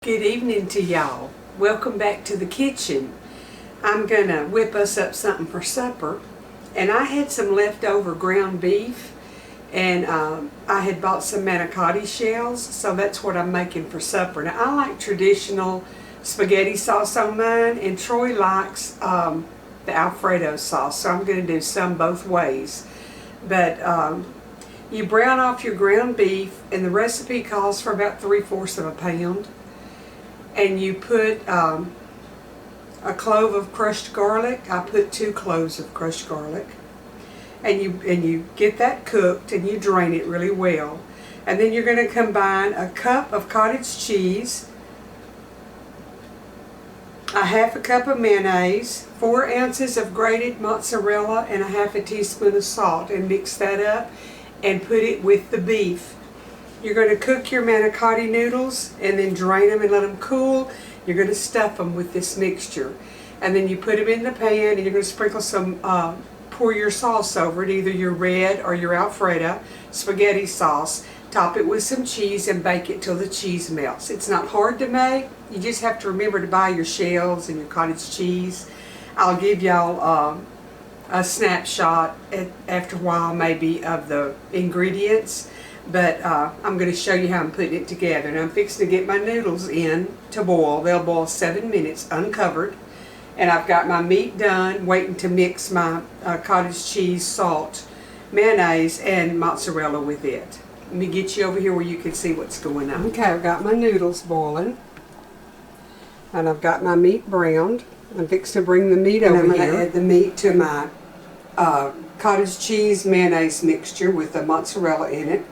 Good evening to y'all. Welcome back to the kitchen. I'm gonna whip us up something for supper, and I had some leftover ground beef, and I had bought some manicotti shells, so that's what I'm making for supper. Now I like traditional spaghetti sauce on mine, and Troy likes the Alfredo sauce, so I'm gonna do some both ways. But you brown off your ground beef, and the recipe calls for about 3/4 of a pound. And you put a clove of crushed garlic. I put 2 cloves of crushed garlic, and you get that cooked, and you drain it really well. And then you're going to combine a cup of cottage cheese, a 1/2 cup of mayonnaise, 4 ounces of grated mozzarella, and a 1/2 teaspoon of salt, and mix that up and put it with the beef. You're going to cook your manicotti noodles and then drain them and let them cool. You're going to stuff them with this mixture. And then you put them in the pan, and you're going to sprinkle some, pour your sauce over it, either your red or your Alfredo spaghetti sauce. Top it with some cheese and bake it till the cheese melts. It's not hard to make. You just have to remember to buy your shells and your cottage cheese. I'll give y'all a snapshot after a while maybe of the ingredients. But I'm going to show you how I'm putting it together. And I'm fixing to get my noodles in to boil. They'll boil 7 minutes uncovered. And I've got my meat done, waiting to mix my cottage cheese, salt, mayonnaise, and mozzarella with it. Let me get you over here where you can see what's going on. Okay, I've got my noodles boiling. And I've got my meat browned. I'm fixing to bring the meat over here. I'm going to add the meat to my cottage cheese mayonnaise mixture with the mozzarella in it.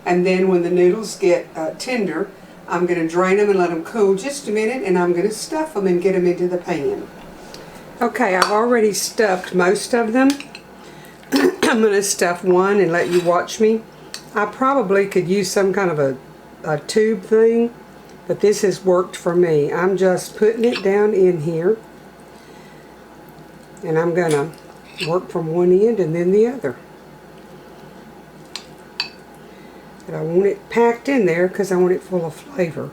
And then when the noodles get tender, I'm going to drain them and let them cool just a minute, and I'm going to stuff them and get them into the pan. Okay, I've already stuffed most of them. I'm going to stuff one and let you watch me. I probably could use some kind of a tube thing, but this has worked for me. I'm just putting it down in here, and I'm going to work from one end and then the other. But I want it packed in there because I want it full of flavor.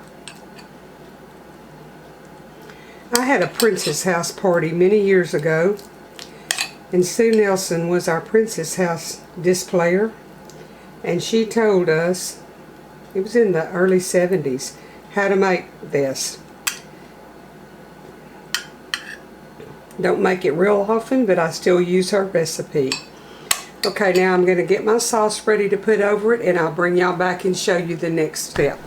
I had a Princess House party many years ago, and Sue Nelson was our Princess House displayer, and she told us, it was in the early 70s, how to make this. Don't make it real often, but I still use her recipe. Okay, now I'm going to get my sauce ready to put over it, and I'll bring y'all back and show you the next step.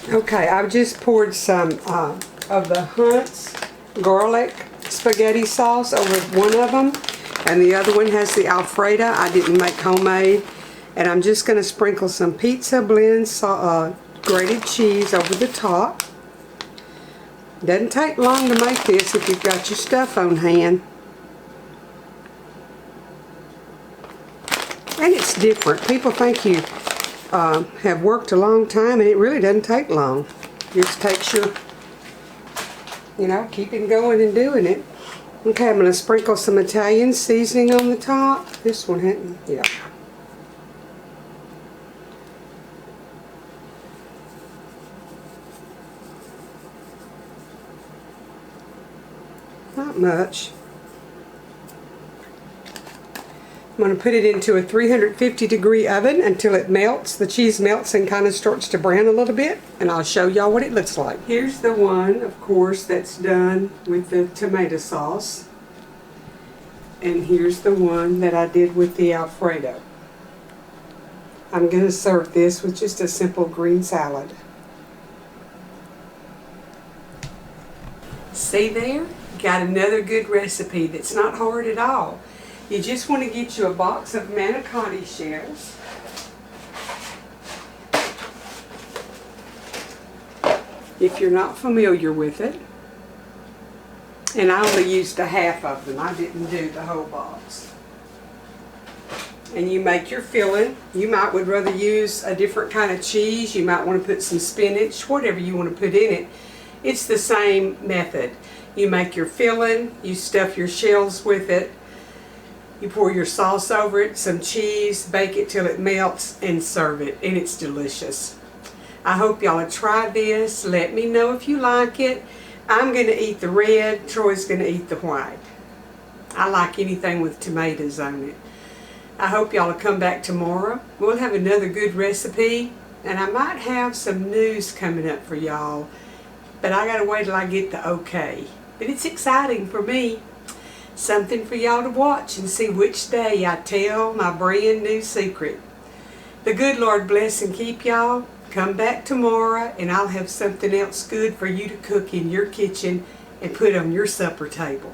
Okay, I've just poured some of the Hunt's garlic spaghetti sauce over one of them, and the other one has the Alfredo. I didn't make homemade. And I'm just going to sprinkle some pizza blend grated cheese over the top. Doesn't take long to make this if you've got your stuff on hand. And it's different. People think you have worked a long time, and it really doesn't take long. It just takes you, keeping going and doing it. Okay, I'm going to sprinkle some Italian seasoning on the top. This one hadn't, yeah. Not much. I'm going to put it into a 350-degree oven until it melts. The cheese melts and kind of starts to brown a little bit, and I'll show y'all what it looks like. Here's the one, of course, that's done with the tomato sauce. And here's the one that I did with the Alfredo. I'm going to serve this with just a simple green salad. See there? Got another good recipe that's not hard at all. You just want to get you a box of manicotti shells. If you're not familiar with it. And I only used a 1/2 of them. I didn't do the whole box. And you make your filling. You would rather use a different kind of cheese. You might want to put some spinach, whatever you want to put in it. It's the same method. You make your filling, you stuff your shells with it, you pour your sauce over it, some cheese, bake it till it melts, and serve it, and it's delicious. I hope y'all will try this. Let me know if you like it. I'm going to eat the red. Troy's going to eat the white. I like anything with tomatoes on it. I hope y'all will come back tomorrow. We'll have another good recipe, and I might have some news coming up for y'all, but I gotta wait till I get the okay. But it's exciting for me. Something for y'all to watch and see which day I tell my brand new secret. The good Lord bless and keep y'all. Come back tomorrow and I'll have something else good for you to cook in your kitchen and put on your supper table.